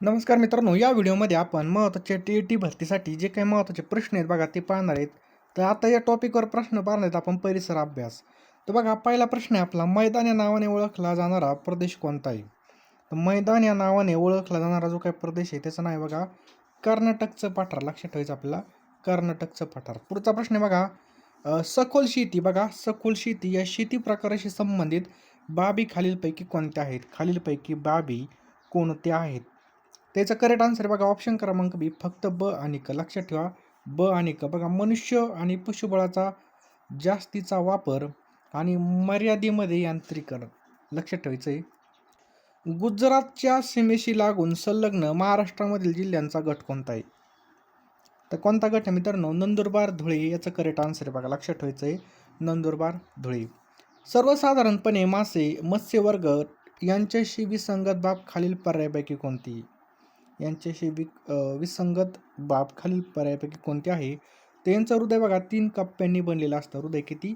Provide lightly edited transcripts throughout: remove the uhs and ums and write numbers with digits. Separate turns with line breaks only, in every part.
नमस्कार मित्रांनो, या व्हिडिओमध्ये आपण महत्त्वाचे टी-ई-टी भरतीसाठी जे काही महत्त्वाचे प्रश्न आहेत बघा ते पाहणार आहेत. तर आता या टॉपिकवर प्रश्न पाहणार आहेत आपण परिसर अभ्यास. तर बघा पहिला प्रश्न आहे आपला, मैदान या नावाने ओळखला जाणारा प्रदेश कोणता आहे? तर मैदान या नावाने ओळखला जाणारा जो काही प्रदेश आहे त्याचं नाव आहे बघा कर्नाटकचं पठार. लक्षात ठेवायचं आपल्याला कर्नाटकचं पठार. पुढचा प्रश्न आहे बघा, सखोल शेती बघा सखोल शेती या शेती प्रकाराशी संबंधित बाबी खालीलपैकी कोणत्या आहेत? खालीलपैकी बाबी कोणत्या आहेत? त्याचं करेक्ट आन्सर बघा ऑप्शन क्रमांक बी फक्त ब आणि क. लक्षात ठेवा ब आणि क. बघा मनुष्य आणि पशुबळाचा जास्तीचा वापर आणि मर्यादेमध्ये यांत्रिकरण. लक्षात ठेवायचं आहे. गुजरातच्या सीमेशी लागून संलग्न महाराष्ट्रामधील जिल्ह्यांचा गट कोणता आहे? तर कोणता गट आहे मित्रांनो? नंदुरबार धुळे याचं करेक्ट आन्सर आहे बघा. लक्षात ठेवायचं आहे नंदुरबार धुळे. सर्वसाधारणपणे मासे मत्स्यवर्ग यांच्याशी विसंगत बाब खालील पर्यायापैकी कोणती? यांच्याशी विसंगत बाब खालील पर्यायापैकी कोणती आहे? त्यांचं हृदय बघा 3 कप्प्यांनी बनलेलं असतं. हृदय किती?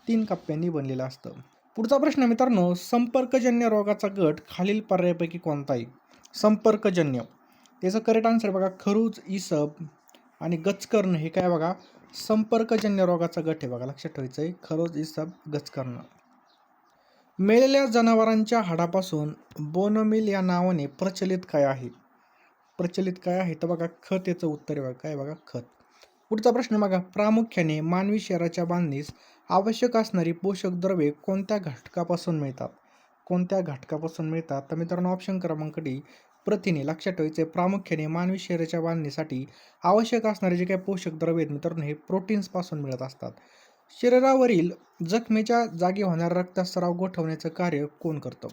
3 कप्प्यांनी बनलेलं असतं. पुढचा प्रश्न मित्रांनो, संपर्कजन्य रोगाचा गट खालील पर्यायापैकी कोणता आहे? संपर्कजन्य. त्याचं करेक्ट आन्सर बघा खरूज, इसब आणि गचकर्ण हे काय बघा संपर्कजन्य रोगाचा गट आहे बघा. लक्षात ठेवायचं आहे खरूज, इसब, गचकर्ण. मेलेल्या जनावरांच्या हाडापासून बोनमील या नावाने प्रचलित काय आहे? प्रचलित काय आहे तर बघा खत याचं उत्तर आहे बघा. काय बघा खत. पुढचा प्रश्न बघा, प्रामुख्याने मानवी शरीराच्या बांधणीस आवश्यक असणारी पोषक द्रव्ये कोणत्या घटकापासून मिळतात? कोणत्या घटकापासून मिळतात? तर मित्रांनो ऑप्शन क्रमांक डी प्रथिने. लक्षात ठेवायचे प्रामुख्याने मानवी शरीराच्या बांधणीसाठी आवश्यक असणारे जे काही पोषक द्रव्ये आहेत मित्रांनो हे प्रोटीन्सपासून मिळत असतात. शरीरावरील जखमेच्या जागी होणारा रक्तस्राव गोठवण्याचं कार्य कोण करतं?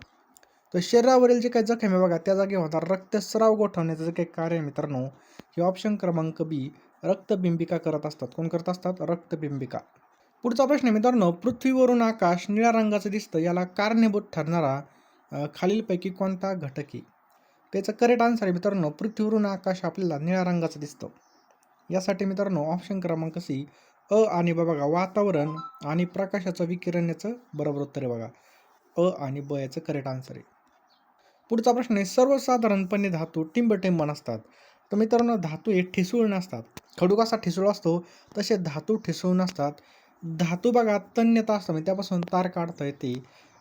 तर शरीरावरील जे काही जखम आहे बघा त्या जागी होणार रक्तस्राव गोठवण्याचं जे काही कार्य आहे मित्रांनो हे ऑप्शन क्रमांक बी रक्तबिंबिका करत असतात. कोण करत असतात? रक्तबिंबिका. पुढचा प्रश्न मित्रांनो, पृथ्वीवरून आकाश निळ्या रंगाचं दिसतं याला कारणीभूत ठरणारा खालीलपैकी कोणता घटक आहे? त्याचं करेक्ट आन्सर आहे मित्रांनो पृथ्वीवरून आकाश आपल्याला निळ्या रंगाचं दिसतं. यासाठी मित्रांनो ऑप्शन क्रमांक सी आणि ब बघा वातावरण आणि प्रकाशाचं विकिरण याचं बरोबर उत्तर आहे बघा. आणि ब याचं करेक्ट आन्सर आहे. पुढचा प्रश्न आहे, सर्वसाधारणपणे धातू टिंबटिंब नसतात. तर मित्रांनो धातू हे ठिसूळ नसतात. खडू कसा ठिसूळ असतो तसे धातू ठिसूळ नसतात. धातू बघा तन्यता असतं म्हणजे त्यापासून तार काढता येते.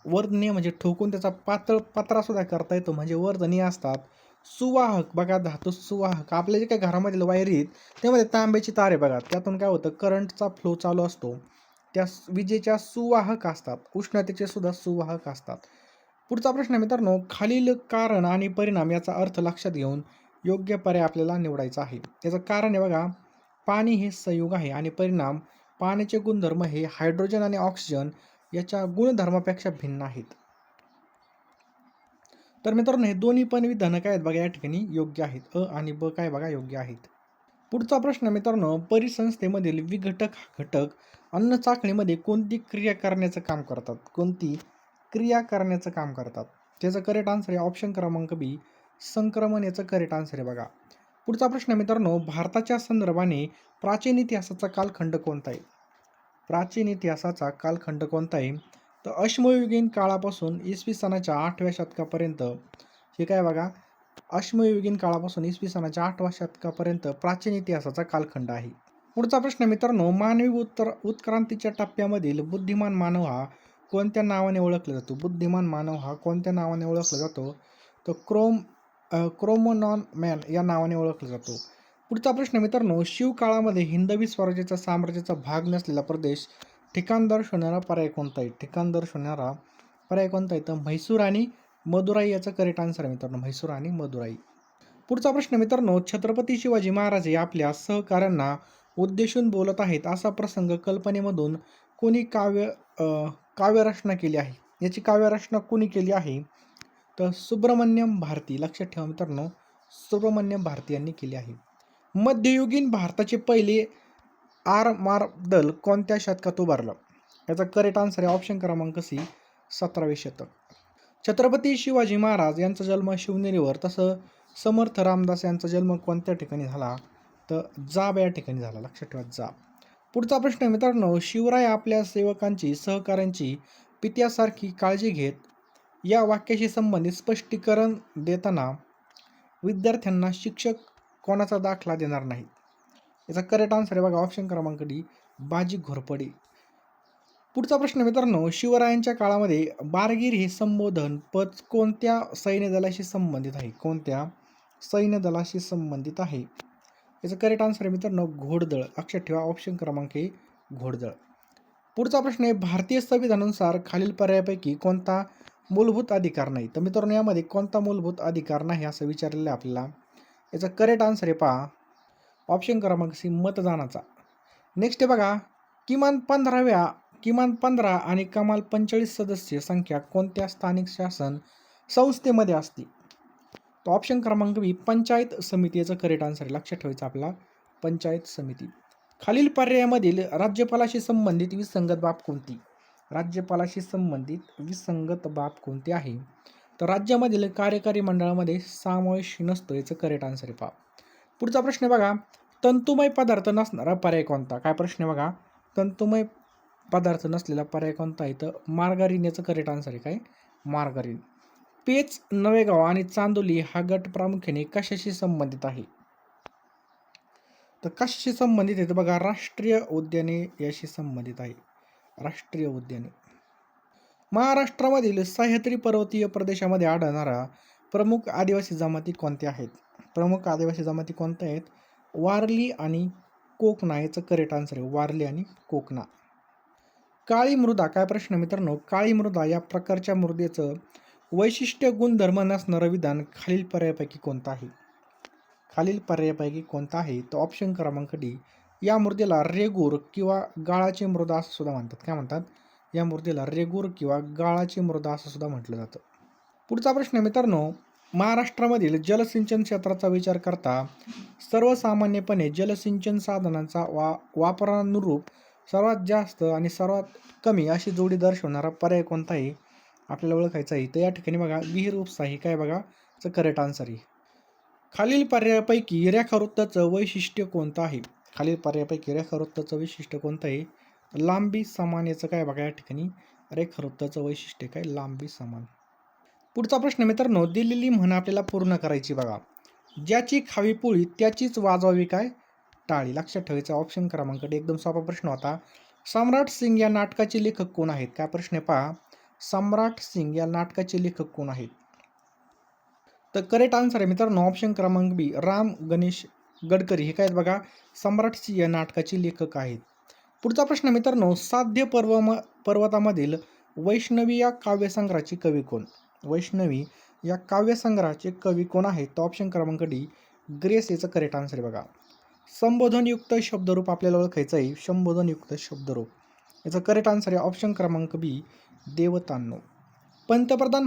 वर्धनीय म्हणजे ठोकून त्याचा पातळ पत्रासुद्धा करता येतो म्हणजे वर्धनीय असतात. सुवाहक बघा धातू सुवाहक आपल्या जे काही घरामधील वायरी आहेत त्यामध्ये तांब्याची तार आहे बघा त्यातून काय होतं करंटचा फ्लो चालू असतो. त्या विजेच्या सुवाहक असतात. उष्णतेचे सुद्धा सुवाहक असतात. पुढचा प्रश्न मित्रांनो, खालील कारण आणि परिणाम याचा अर्थ लक्षात घेऊन योग्य पर्याय आपल्याला निवडायचा आहे. त्याचं कारण आहे बघा पाणी हे संयुग आहे आणि परिणाम पाण्याचे गुणधर्म हे हायड्रोजन आणि ऑक्सिजन याच्या गुणधर्मापेक्षा भिन्न आहेत. तर मित्रांनो हे दोन्ही पण विधानं काय आहेत बघा या ठिकाणी योग्य आहेत. आणि ब काय बघा योग्य आहेत. पुढचा प्रश्न मित्रांनो, परिसंस्थेमधील विघटक घटक अन्न चाचणीमध्ये कोणती क्रिया करण्याचं काम करतात? कोणती क्रिया करण्याचं काम करतात? त्याचं करेक्ट आन्सर आहे ऑप्शन क्रमांक बी संक्रमण याचं करेक्ट आन्सर आहे बघा. पुढचा प्रश्न मित्रांनो, भारताच्या संदर्भाने प्राचीन इतिहासाचा कालखंड कोणता आहे? प्राचीन इतिहासाचा कालखंड कोणता आहे? तर अश्मयुगीन काळापासून इसवी सनाच्या 8व्या शतकापर्यंत हे काय बघा अश्मयुगीन काळापासून इसवी सनाच्या 8व्या शतकापर्यंत प्राचीन इतिहासाचा कालखंड आहे. पुढचा प्रश्न मित्रांनो, मानवी उत्क्रांतीच्या टप्प्यामधील बुद्धिमान मानव हा कोणत्या नावाने ओळखला जातो? बुद्धिमान मानव हा कोणत्या नावाने ओळखला जातो? तर क्रोमोनॉन मॅन या नावाने ओळखला जातो. पुढचा प्रश्न मित्रांनो, शिवकाळामध्ये हिंदवी स्वराज्याचा साम्राज्याचा भाग नसलेला प्रदेश ठिकाण दर्शवणारा पर्याय कोणता आहे? ठिकाण दर्शवणारा पर्याय कोणता आहे? तर म्हैसूर आणि मदुराई याचं करेक्ट आन्सर आहे मित्रांनो म्हैसूर आणि मदुराई. पुढचा प्रश्न मित्रांनो, छत्रपती शिवाजी महाराज हे आपल्या सहकाऱ्यांना उद्देशून बोलत आहेत असा प्रसंग कल्पनेमधून कोणी काव्यरचना केली आहे? याची काव्यरचना कोणी केली आहे? तर सुब्रमण्यम भारती. लक्षात ठेवा मित्रांनो सुब्रमण्यम भारती यांनी केली आहे. मध्ययुगीन भारताचे पहिले आरमार दल कोणत्या शतकात उभारलं? याचा करेक्ट आन्सर आहे ऑप्शन क्रमांक सी 17वे शतक. छत्रपती शिवाजी महाराज यांचा जन्म शिवनेरीवर तसं समर्थ रामदास यांचा जन्म कोणत्या ठिकाणी झाला? तर जाब या ठिकाणी झाला. लक्षात ठेवा जाब. पुढचा प्रश्न मित्रांनो, शिवराय आपल्या सेवकांची सहकाऱ्यांची पित्यासारखी काळजी घेत या वाक्याशी संबंधित स्पष्टीकरण देताना विद्यार्थ्यांना शिक्षक कोणाचा दाखला देणार नाहीत? याचा करेक्ट आन्सर आहे बघा ऑप्शन क्रमांक डी, बाजी घोरपडे. पुढचा प्रश्न मित्रांनो, शिवरायांच्या काळामध्ये बारगीर हे संबोधन पद कोणत्या सैन्य दलाशी संबंधित आहे? कोणत्या सैन्य दलाशी संबंधित आहे? याचं करेक्ट आन्सर आहे मित्रांनो घोडदळ. लक्षात ठेवा ऑप्शन क्रमांक ए घोडदळ. पुढचा प्रश्न आहे, भारतीय संविधानानुसार खालील पर्यायापैकी कोणता मूलभूत अधिकार नाही? तर मित्रांनो यामध्ये कोणता मूलभूत अधिकार नाही असं विचारलेलं आहे आपल्याला. याचा करेक्ट आन्सर आहे पहा ऑप्शन क्रमांक सी मतदानाचा. नेक्स्ट आहे बघा, किमान 15 आणि कमाल 45 सदस्य संख्या कोणत्या स्थानिक शासन संस्थेमध्ये असते? तो ऑप्शन क्रमांक बी पंचायत समिती याचं करेक्ट आन्सर आहे. लक्षात ठेवायचं आपला पंचायत समिती. खालील पर्यायामधील राज्यपालाशी संबंधित विसंगत बाब कोणती? राज्यपालाशी संबंधित विसंगत बाब कोणती आहे? तर राज्यामधील कार्यकारी मंडळामध्ये समावेश नसतो याचं करेक्ट आन्सर आहे पहा. पुढचा प्रश्न आहे बघा, तंतुमय पदार्थ नसणारा पर्याय कोणता? काय प्रश्न आहे बघा, तंतुमय पदार्थ नसलेला पर्याय कोणता आहे? तर मार्गारीन याचं करेक्ट आन्सर आहे. काय? मार्गारीन. पेच, नवेगाव आणि चांदोली हा गट प्रामुख्याने कशाशी संबंधित आहे? तर कशाशी संबंधित आहे? तर बघा राष्ट्रीय उद्याने याशी संबंधित आहे. राष्ट्रीय उद्याने. महाराष्ट्रामधील सह्याद्री पर्वतीय प्रदेशामध्ये आढळणारा प्रमुख आदिवासी जमाती कोणत्या आहेत? प्रमुख आदिवासी जमाती कोणत्या आहेत? वारली आणि कोकणा याचं करेक्ट आन्सर आहे. वारली आणि कोकणा. काळी मृदा. काय प्रश्न मित्रांनो, काळी मृदा या प्रकारच्या मृदेचं वैशिष्ट्य गुणधर्म नसणारं विधान खालील पर्यायापैकी कोणतं आहे? खालील पर्यायापैकी कोणता आहे? तर ऑप्शन क्रमांक डी, या मृदेला रेगूर किंवा गाळाची मृदा असं सुद्धा म्हणतात. काय म्हणतात? या मृदेला रेगूर किंवा गाळाची मृदा असं सुद्धा म्हटलं जातं. पुढचा प्रश्न मित्रांनो, महाराष्ट्रामधील जलसिंचन क्षेत्राचा विचार करता सर्वसामान्यपणे जलसिंचन साधनांचा वापरानुरूप सर्वात जास्त आणि सर्वात कमी अशी जोडी दर्शवणारा पर्याय कोणता आहे? आपल्याला ओळखायचं आहे. तर या ठिकाणी बघा विहीर उपसा ही काय बघा याचं करेक्ट आन्सर आहे. खालील पर्यायापैकी रेखावृत्ताचं वैशिष्ट्य कोणतं आहे? खालील पर्यायापैकी रेखावृत्ताचं वैशिष्ट्य कोणतं आहे? लांबी समान याचं काय बघा या ठिकाणी रेखावृत्ताचं वैशिष्ट्य काय? लांबी समान. पुढचा प्रश्न मित्रांनो, दिलेली म्हण आपल्याला पूर्ण करायची बघा. ज्याची खावी पोळी त्याचीच वाजवावी काय? टाळी. लक्षात ठेवायचं ऑप्शन क्रमांक डी. एकदम सोपा प्रश्न होता. सम्राट सिंग या नाटकाचे लेखक कोण आहेत? काय प्रश्न आहे पहा, सम्राट सिंग या नाटकाचे लेखक कोण आहेत? तर करेक्ट आन्सर आहे मित्रांनो ऑप्शन क्रमांक बी, राम गणेश गडकरी हे काय बघा सम्राट सिंग या नाटकाचे लेखक आहेत. पुढचा प्रश्न मित्रांनो, साध्य पर्वतामधील वैष्णवी या काव्यसंग्रहाचे कवी कोण? वैष्णवी या काव्यसंग्रहाचे कवी कोण आहेत? तर ऑप्शन क्रमांक डी, ग्रेस याचं करेक्ट आन्सर आहे बघा. संबोधनयुक्त शब्दरूप आपल्याला ओळखायचं आहे. संबोधनयुक्त शब्दरूप याचं करेक्ट आन्सर आहे ऑप्शन क्रमांक बी, देवतांनो. पंतप्रधान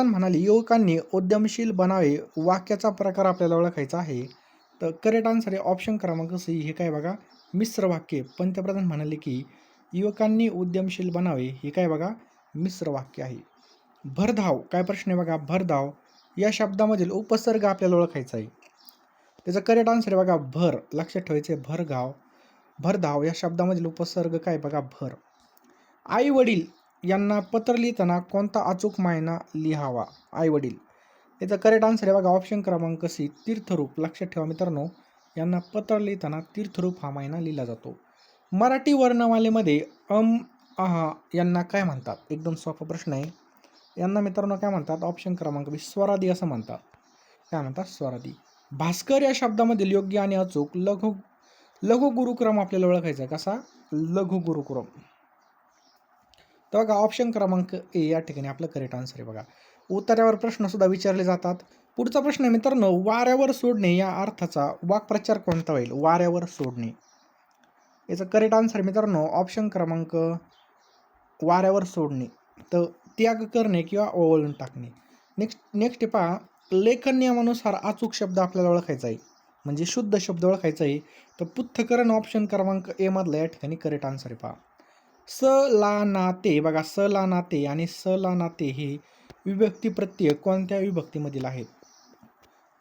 म्हणाले युवकांनी उद्यमशील बनावे वाक्याचा प्रकार आपल्याला ओळखायचा आहे. तर करेक्ट आन्सर आहे ऑप्शन क्रमांक सी, हे काय बघा मिश्र वाक्य. पंतप्रधान म्हणाले की युवकांनी उद्यमशील बनावे हे काय बघा मिश्र वाक्य आहे. भरधाव. काय प्रश्न आहे बघा, भरधाव या शब्दामधील उपसर्ग आपल्याला ओळखायचा आहे. त्याचा करेक्ट आन्सर आहे बघा भर. लक्षात ठेवायचे भरधाव या शब्दामधील उपसर्ग काय बघा भर. आई वडील यांना पत्र लिहिताना कोणता अचूक मायना लिहावा? आई वडील याचा करेक्ट आन्सर आहे बघा ऑप्शन क्रमांक सी, तीर्थरूप. लक्षात ठेवा मित्रांनो, यांना पत्र लिहिताना तीर्थरूप हा मायना लिहिला जातो. मराठी वर्णमालेमध्ये आहा यांना काय म्हणतात? एकदम सोपा प्रश्न आहे. यांना मित्रांनो काय म्हणतात? ऑप्शन क्रमांक बी, स्वरादी असं म्हणतात. काय म्हणतात? स्वरादी. भास्कर या शब्दामधील योग्य आणि अचूक लघु गुरुक्रम आपल्याला ओळखायचा. कसा? लघु गुरुक्रम. तर बघा ऑप्शन क्रमांक ए या ठिकाणी आपलं करेक्ट आन्सर आहे बघा. उत्तरावर प्रश्न सुद्धा विचारले जातात. पुढचा प्रश्न मित्रांनो, वाऱ्यावर सोडणे या अर्थाचा वाक्प्रचार कोणता होईल? वाऱ्यावर सोडणे याचं करेक्ट आन्सर मित्रांनो ऑप्शन क्रमांक वाऱ्यावर सोडणे. तर त्याग करणे किंवा ओवाळून टाकणे. नेक्स्ट पहा, लेखन नियमानुसार अचूक शब्द आपल्याला ओळखायचा आहे, म्हणजे शुद्ध शब्द ओळखायचा आहे. तर पृथ्थकरण ऑप्शन क्रमांक ए मधला या ठिकाणी करेक्ट आन्सर आहे पहा. स ला ना ते बघा, स ला ना ते आणि स ला ना ते हे विभक्ती प्रत्यय कोणत्या विभक्तीमधील आहेत?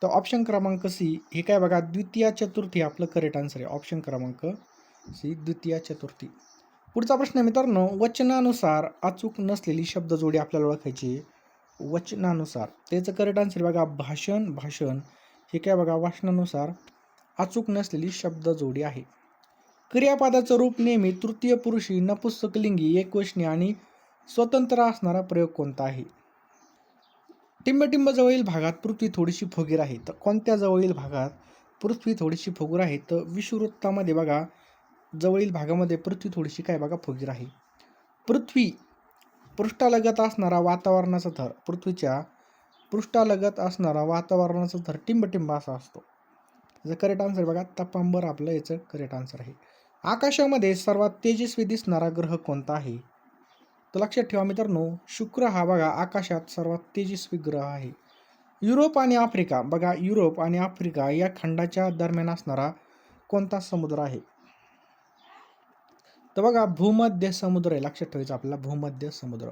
तर ऑप्शन क्रमांक सी हे काय बघा द्वितीय चतुर्थी आपलं करेक्ट आन्सर आहे. ऑप्शन क्रमांक सी द्वितीय चतुर्थी. पुढचा प्रश्न मित्रांनो, वचनानुसार अचूक नसलेली शब्दजोडी आपल्याला ओळखायची. वचनानुसार. त्याचं करेक्ट आन्सर बघा भाषण. भाषण हे काय बघा वाचनानुसार अचूक नसलेली शब्द जोडी आहे. क्रियापदाचं रूप नेहमी तृतीय पुरुषी, नपुंसकलिंगी, एकवचनी आणि स्वतंत्र असणारा प्रयोग कोणता आहे? टिंबटिंब जवळील भागात पृथ्वी थोडीशी फुगीर आहे. तर कोणत्या जवळील भागात पृथ्वी थोडीशी फुगीर आहे? तर विषुववृत्तामध्ये बघा जवळील भागामध्ये पृथ्वी थोडीशी काय बघा फुगीर आहे. पृथ्वी पृष्ठालगत असणारा वातावरणाचा थर, पृथ्वीच्या पृष्ठालगत असणारा वातावरणाचा थर टिंबटिंब असा असतो. याचं करेक्ट आन्सर बघा तपांबर आपलं याचं करेक्ट आन्सर आहे. आकाशामध्ये सर्वात तेजस्वी दिसणारा ग्रह कोणता आहे? तर लक्षात ठेवा मित्रांनो, शुक्र हा बघा आकाशात सर्वात तेजस्वी ग्रह आहे. युरोप आणि आफ्रिका बघा, युरोप आणि आफ्रिका या खंडाच्या दरम्यान असणारा कोणता समुद्र आहे? तर बघा भूमध्य समुद्र आहे. लक्षात ठेवायचं आपल्याला भूमध्य समुद्र.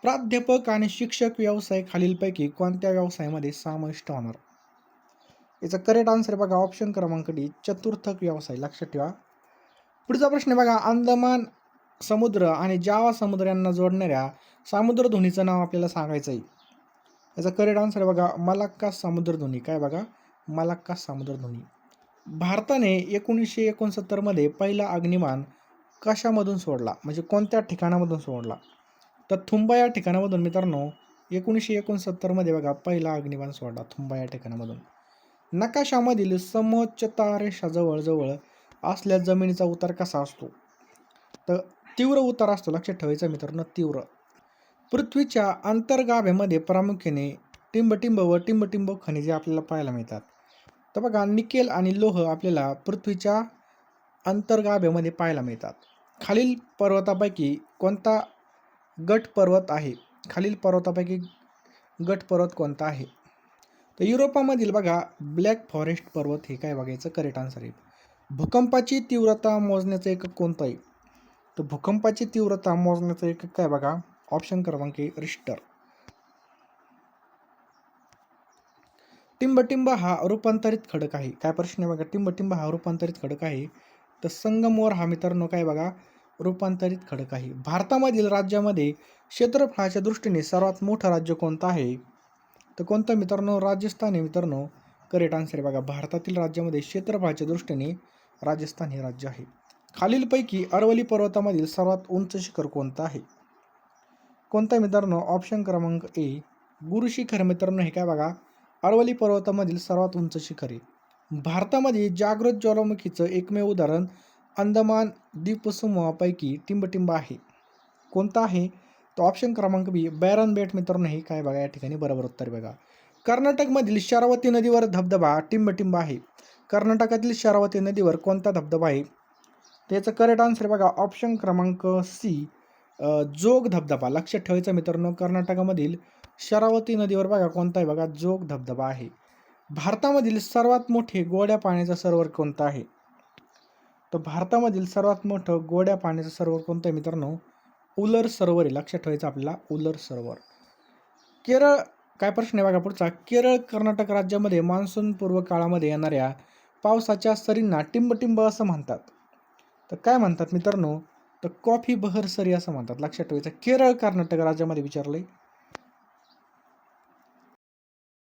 प्राध्यापक आणि शिक्षक व्यवसाय खालीलपैकी कोणत्या व्यवसायामध्ये समाविष्ट होणार? याचा करेक्ट आन्सर बघा ऑप्शन क्रमांक डी चतुर्थक व्यवसाय. लक्षात ठेवा. पुढचा प्रश्न बघा अंदमान समुद्र आणि जावा समुद्र यांना जोडणाऱ्या सामुद्रधुनीचं नाव आपल्याला सांगायचं आहे. याचा करेक्ट आन्सर बघा मलाक्का सामुद्रधुनी. काय बघा मलाक्का सामुद्रधुनी. भारताने 1969 मध्ये पहिला अग्निबाण कशामधून सोडला? म्हणजे कोणत्या ठिकाणामधून सोडला? तर थुंबा या ठिकाणामधून मित्रांनो 1969 मध्ये बघा पहिला अग्निबाण सोडला थुंबा या ठिकाणामधून. नकाशामधील समोच्च तारेषाजवळ जवळ असल्या जमिनीचा उतार कसा असतो? तर तीव्र उतार असतो. लक्षात ठेवायचं मित्रांनो तीव्र. पृथ्वीच्या अंतर्गाभ्यामध्ये प्रामुख्याने टिंबटिंब व टिंबटिंब खनिजे आपल्याला पाहायला मिळतात. तर बघा निकेल आणि लोह आपल्याला पृथ्वीच्या अंतर्गाभ्यामध्ये पाहायला मिळतात. खालील पर्वतापैकी कोणता गट पर्वत आहे? खालील पर्वतापैकी गट पर्वत कोणता आहे? तर युरोपामधील बघा ब्लॅक फॉरेस्ट पर्वत हे काय बघायचं करेक्ट आन्सर आहे. भूकंपाची तीव्रता मोजण्याचं एकक कोणतं आहे? तर भूकंपाची तीव्रता मोजण्याचं एकक काय बघा ऑप्शन क्रमांक ए रिश्टर. टिंबटिंब हा रूपांतरित खडक आहे. काय प्रश्न आहे बघा टिंबटिंब हा रूपांतरित खडक आहे. तर संगमवर हा मित्रांनो काय बघा रूपांतरित खडक आहे. भारतामधील राज्यामध्ये क्षेत्रफळाच्या दृष्टीने सर्वात मोठं राज्य कोणतं आहे? तर कोणतं मित्रांनो राजस्थान आहे मित्रांनो करेक्ट आन्सर आहे. बघा भारतातील राज्यामध्ये क्षेत्रफळाच्या दृष्टीने राजस्थान हे राज्य आहे. खालीलपैकी अरवली पर्वतामधील सर्वात उंच शिखर कोणतं आहे? कोणतं मित्रांनो ऑप्शन क्रमांक ए गुरुशिखर. मित्रांनो हे काय बघा अरवली पर्वतामधील सर्वात उंच शिखर आहे. भारतामध्ये जागृत ज्वालामुखीचं एकमेव उदाहरण अंदमान द्वीपसमूहापैकी टिंबटिंब आहे. कोणता आहे? तो ऑप्शन क्रमांक बी बॅरन बेट. मित्रांनो हे काय बघा या ठिकाणी बरोबर उत्तर बघा. कर्नाटकमधील शरावती नदीवर धबधबा टिंबटिंब आहे. कर्नाटकातील शरावती नदीवर कोणता धबधबा आहे? त्याचं करेक्ट आन्सर बघा ऑप्शन क्रमांक सी जोग धबधबा. लक्षात ठेवायचं मित्रांनो कर्नाटकामधील शरावती नदीवर बघा कोणता आहे बघा जोग धबधबा आहे. भारतामधील सर्वात मोठे गोड्या पाण्याचं सरोवर कोणतं आहे? तर भारतामधील सर्वात मोठं गोड्या पाण्याचं सरोवर कोणतं आहे मित्रांनो उलर सरोवर आहे. लक्षात ठेवायचं आपल्याला उलर सरोवर. केरळ काय प्रश्न आहे बघा पुढचा. केरळ कर्नाटक राज्यामध्ये मान्सून पूर्व काळामध्ये येणाऱ्या पावसाच्या सरींना टिंबटिंब असं म्हणतात. तर काय म्हणतात मित्रांनो तर कॉफी बहर सरी असं म्हणतात. लक्षात ठेवायचं केरळ कर्नाटक राज्यामध्ये विचारलंय